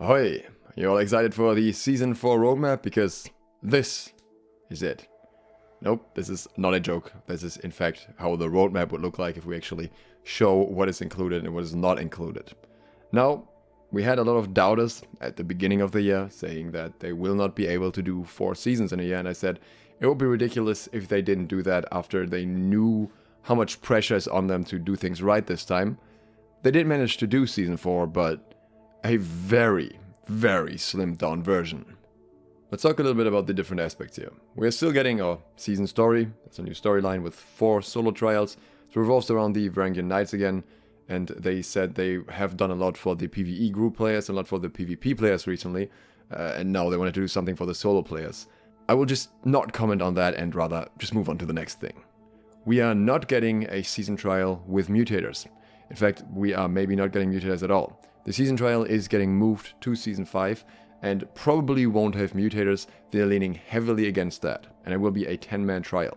Ahoy! You all excited for the Season 4 roadmap? Because this is it. Nope, this is not a joke. This is in fact how the roadmap would look like if we actually show what is included and what is not included. Now, we had a lot of doubters at the beginning of the year saying that they will not be able to do 4 seasons in a year, and I said it would be ridiculous if they didn't do that after they knew how much pressure is on them to do things right this time. They did manage to do Season 4, but a very, very slimmed down version. Let's talk a little bit about the different aspects here. We're still getting a season story. That's a new storyline with 4 solo trials. It revolves around the Varangian Knights again, and they said they have done a lot for the PvE group players, a lot for the PvP players recently, and now they wanted to do something for the solo players. I will just not comment on that and rather just move on to the next thing. We are not getting a season trial with Mutators. In fact, we are maybe not getting Mutators at all. The season trial is getting moved to Season 5 and probably won't have Mutators. They're leaning heavily against that, and it will be a 10-man trial.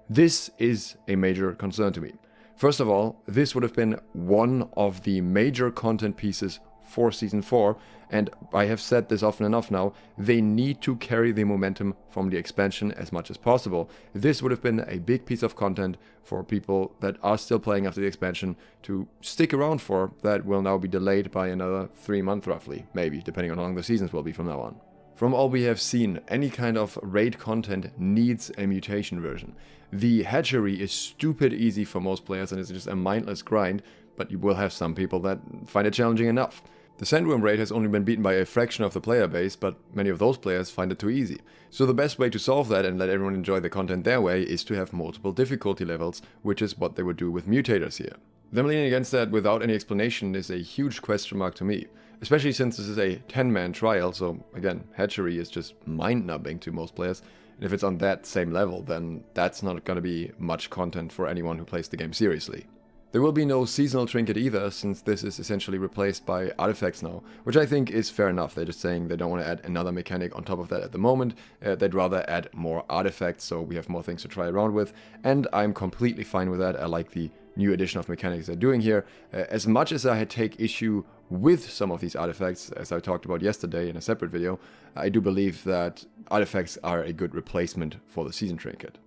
This is a major concern to me. First of all, this would have been one of the major content pieces for Season 4, and I have said this often enough now, they need to carry the momentum from the expansion as much as possible. This would have been a big piece of content for people that are still playing after the expansion to stick around for, that will now be delayed by another 3 months roughly, maybe, depending on how long the seasons will be from now on. From all we have seen, any kind of raid content needs a mutation version. The hatchery is stupid easy for most players and it's just a mindless grind, but you will have some people that find it challenging enough. The Sandworm raid has only been beaten by a fraction of the player base, but many of those players find it too easy. So the best way to solve that and let everyone enjoy the content their way is to have multiple difficulty levels, which is what they would do with Mutators here. Them leaning against that without any explanation is a huge question mark to me, especially since this is a 10-man trial, so again, hatchery is just mind-numbing to most players, and if it's on that same level, then that's not going to be much content for anyone who plays the game seriously. There will be no seasonal trinket either, since this is essentially replaced by artifacts now, which I think is fair enough. They're just saying they don't want to add another mechanic on top of that at the moment. They'd rather add more artifacts so we have more things to try around with, and I'm completely fine with that. I like the new addition of mechanics they're doing here. As much as I take issue with some of these artifacts, as I talked about yesterday in a separate video, I do believe that artifacts are a good replacement for the season trinket.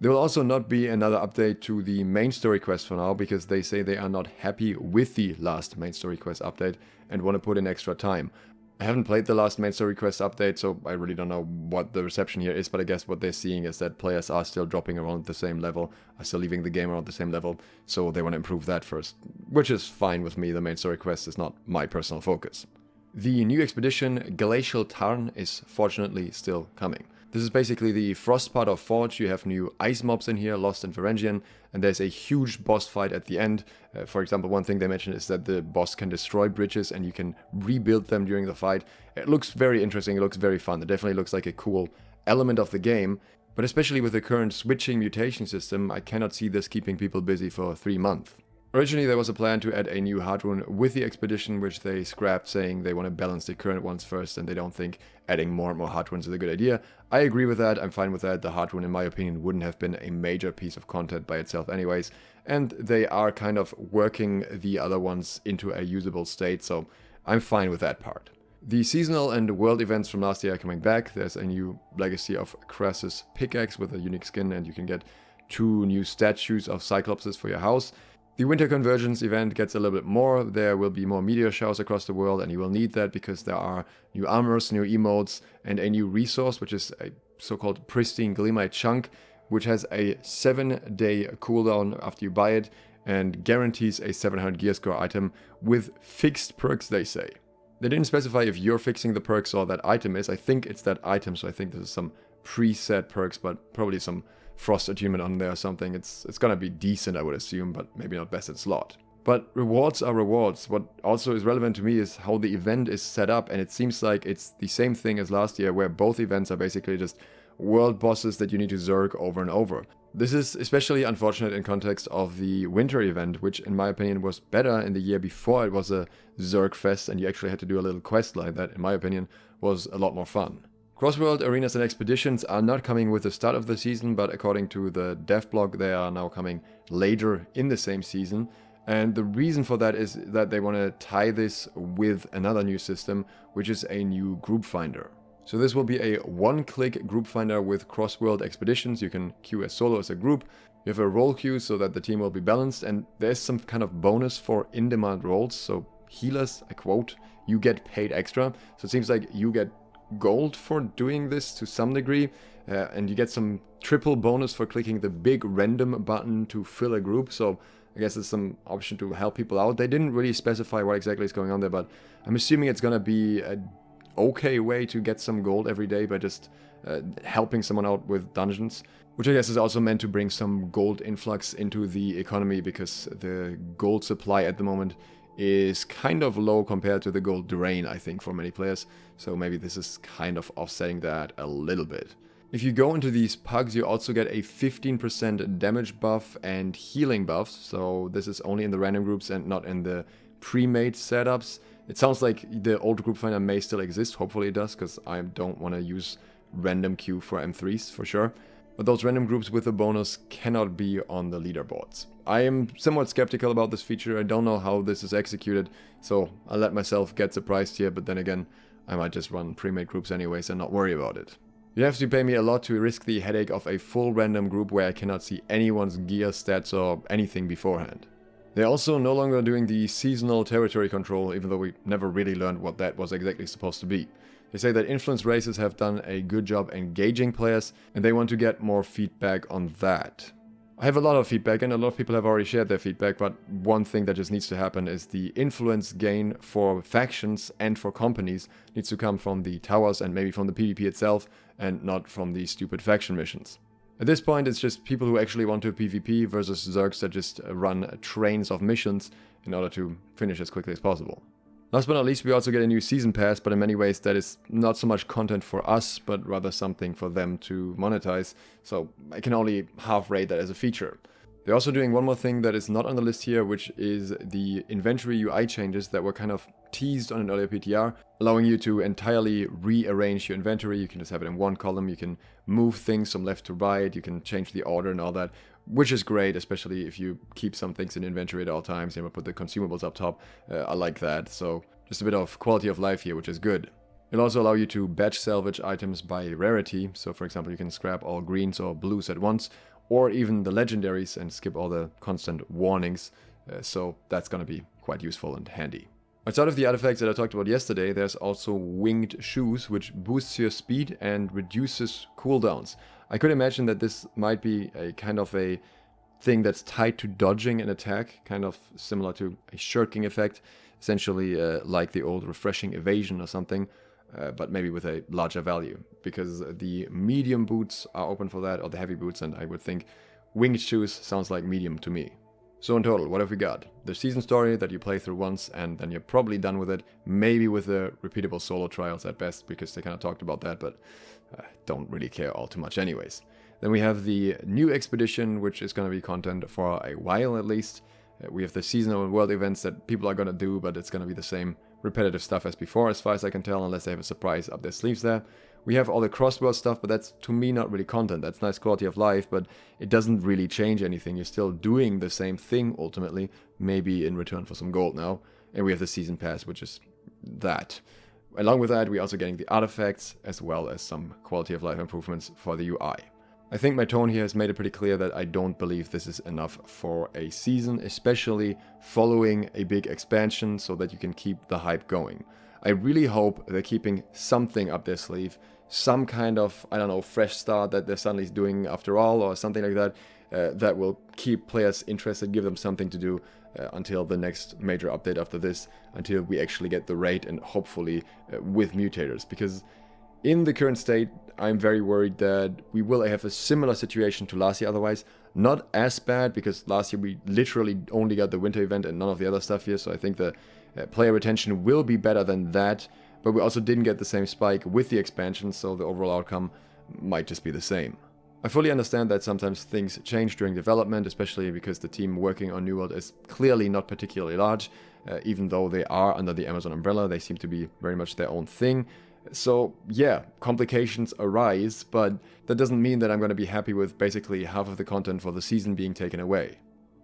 There will also not be another update to the main story quest for now, because they say they are not happy with the last main story quest update and want to put in extra time. I haven't played the last main story quest update, so I really don't know what the reception here is, but I guess what they're seeing is that players are still dropping around the same level, are still leaving the game around the same level, so they want to improve that first, which is fine with me. The main story quest is not my personal focus. The new expedition, Glacial Tarn, is fortunately still coming. This is basically the frost part of Forge. You have new ice mobs in here, Lost and Varangian, and there's a huge boss fight at the end. For example, one thing they mentioned is that the boss can destroy bridges and you can rebuild them during the fight. It looks very interesting, it looks very fun. It definitely looks like a cool element of the game, but especially with the current switching mutation system, I cannot see this keeping people busy for 3 months. Originally there was a plan to add a new Heartrune with the expedition, which they scrapped, saying they want to balance the current ones first and they don't think adding more and more Heartrunes is a good idea. I agree with that, I'm fine with that. The Heartrune, in my opinion, wouldn't have been a major piece of content by itself anyways, and they are kind of working the other ones into a usable state, so I'm fine with that part. The seasonal and world events from last year are coming back. There's a new Legacy of Crassus pickaxe with a unique skin, and you can get 2 new statues of Cyclopses for your house. The Winter Convergence event gets a little bit more. There will be more meteor showers across the world, and you will need that because there are new armors, new emotes, and a new resource, which is a so-called Pristine Gleamite Chunk, which has a 7-day cooldown after you buy it, and guarantees a 700 gear score item with fixed perks, they say. They didn't specify if you're fixing the perks or that item is. I think it's that item, so I think this is some preset perks, but probably some Frost achievement on there or something. It's gonna be decent, I would assume, but maybe not best at SLOTH. But rewards are rewards. What also is relevant to me is how the event is set up, and it seems like it's the same thing as last year, where both events are basically just world bosses that you need to zerg over and over. This is especially unfortunate in context of the winter event, which in my opinion was better in the year before it was a zerg fest and you actually had to do a little quest like that. In my opinion, was a lot more fun. Crossworld arenas and expeditions are not coming with the start of the season, but according to the dev blog, they are now coming later in the same season. And the reason for that is that they want to tie this with another new system, which is a new group finder. So this will be a one-click group finder with Crossworld expeditions. You can queue as solo, as a group. You have a role queue so that the team will be balanced, and there's some kind of bonus for in-demand roles. So healers, I quote, you get paid extra. So it seems like you get gold for doing this to some degree, and you get some triple bonus for clicking the big random button to fill a group. So I guess it's some option to help people out. They didn't really specify what exactly is going on there, but I'm assuming it's gonna be a okay way to get some gold every day by just helping someone out with dungeons, which I guess is also meant to bring some gold influx into the economy, because the gold supply at the moment is kind of low compared to the gold drain, I think, for many players. So maybe this is kind of offsetting that a little bit. If you go into these pugs, you also get a 15% damage buff and healing buffs. So this is only in the random groups and not in the pre-made setups. It sounds like the old group finder may still exist. Hopefully it does, because I don't want to use random queue for M3s for sure. But those random groups with the bonus cannot be on the leaderboards. I am somewhat skeptical about this feature. I don't know how this is executed, so I'll let myself get surprised here, but then again, I might just run pre-made groups anyways and not worry about it. You have to pay me a lot to risk the headache of a full random group where I cannot see anyone's gear, stats, or anything beforehand. They're also no longer doing the seasonal territory control, even though we never really learned what that was exactly supposed to be. They say that influence races have done a good job engaging players, and they want to get more feedback on that. I have a lot of feedback, and a lot of people have already shared their feedback, but one thing that just needs to happen is the influence gain for factions and for companies needs to come from the towers and maybe from the PvP itself, and not from the stupid faction missions. At this point, it's just people who actually want to PvP versus Zergs that just run trains of missions in order to finish as quickly as possible. Last but not least, we also get a new season pass, but in many ways that is not so much content for us, but rather something for them to monetize, so I can only half rate that as a feature. They're also doing one more thing that is not on the list here, which is the inventory UI changes that were kind of teased on an earlier PTR, allowing you to entirely rearrange your inventory. You can just have it in one column, you can move things from left to right, you can change the order and all that, which is great, especially if you keep some things in inventory at all times. You know, put the consumables up top. I like that, so just a bit of quality of life here, which is good. It'll also allow you to batch salvage items by rarity, so for example you can scrap all greens or blues at once, or even the legendaries and skip all the constant warnings, so that's gonna be quite useful and handy. Outside of the artifacts that I talked about yesterday, there's also winged shoes, which boosts your speed and reduces cooldowns. I could imagine that this might be a kind of a thing that's tied to dodging an attack, kind of similar to a shirking effect, essentially like the old refreshing evasion or something, but maybe with a larger value, because the medium boots are open for that, or the heavy boots, and I would think winged shoes sounds like medium to me. So in total, what have we got? The season story that you play through once and then you're probably done with it, maybe with the repeatable solo trials at best, because they kind of talked about that, but don't really care all too much anyways. Then we have the new expedition, which is going to be content for a while at least. We have the seasonal and world events that people are going to do, but it's going to be the same repetitive stuff as before, as far as I can tell, unless they have a surprise up their sleeves there. We have all the Crossworld stuff, but that's, to me, not really content. That's nice quality of life, but it doesn't really change anything. You're still doing the same thing, ultimately, maybe in return for some gold now. And we have the Season Pass, which is that. Along with that, we're also getting the artifacts, as well as some quality of life improvements for the UI. I think my tone here has made it pretty clear that I don't believe this is enough for a season, especially following a big expansion so that you can keep the hype going. I really hope they're keeping something up their sleeve, some kind of, I don't know, fresh start that they're suddenly doing after all, or something like that, that will keep players interested, give them something to do until the next major update after this, until we actually get the raid, and hopefully with mutators, because in the current state, I'm very worried that we will have a similar situation to last year otherwise. Not as bad, because last year we literally only got the winter event and none of the other stuff here, so I think the player retention will be better than that, but we also didn't get the same spike with the expansion, so the overall outcome might just be the same. I fully understand that sometimes things change during development, especially because the team working on New World is clearly not particularly large. Even though they are under the Amazon umbrella, they seem to be very much their own thing. So yeah, complications arise, but that doesn't mean that I'm going to be happy with basically half of the content for the season being taken away.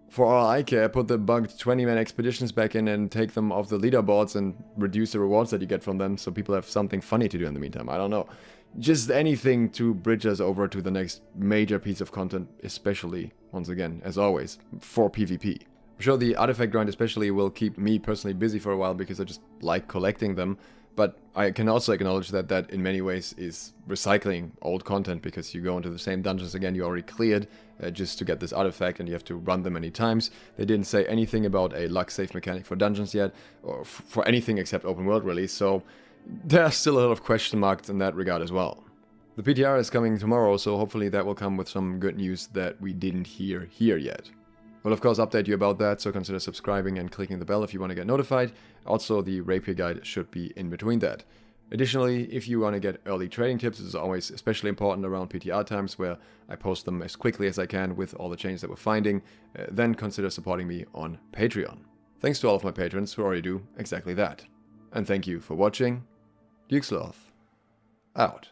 For all I care, put the bugged 20-man expeditions back in and take them off the leaderboards and reduce the rewards that you get from them so people have something funny to do in the meantime. I don't know. Just anything to bridge us over to the next major piece of content, especially, once again, as always, for PvP. I'm sure the artifact grind especially will keep me personally busy for a while because I just like collecting them, but I can also acknowledge that that in many ways is recycling old content because you go into the same dungeons again you already cleared just to get this artifact and you have to run them many times. They didn't say anything about a luck save mechanic for dungeons yet, or for anything except open world really, so there are still a lot of question marks in that regard as well. The PTR is coming tomorrow, so hopefully that will come with some good news that we didn't hear here yet. We'll of course update you about that, so consider subscribing and clicking the bell if you want to get notified. Also, the rapier guide should be in between that. Additionally, if you want to get early trading tips, this is always especially important around PTR times where I post them as quickly as I can with all the changes that we're finding, then consider supporting me on Patreon. Thanks to all of my patrons who already do exactly that. And thank you for watching. SLOTH out.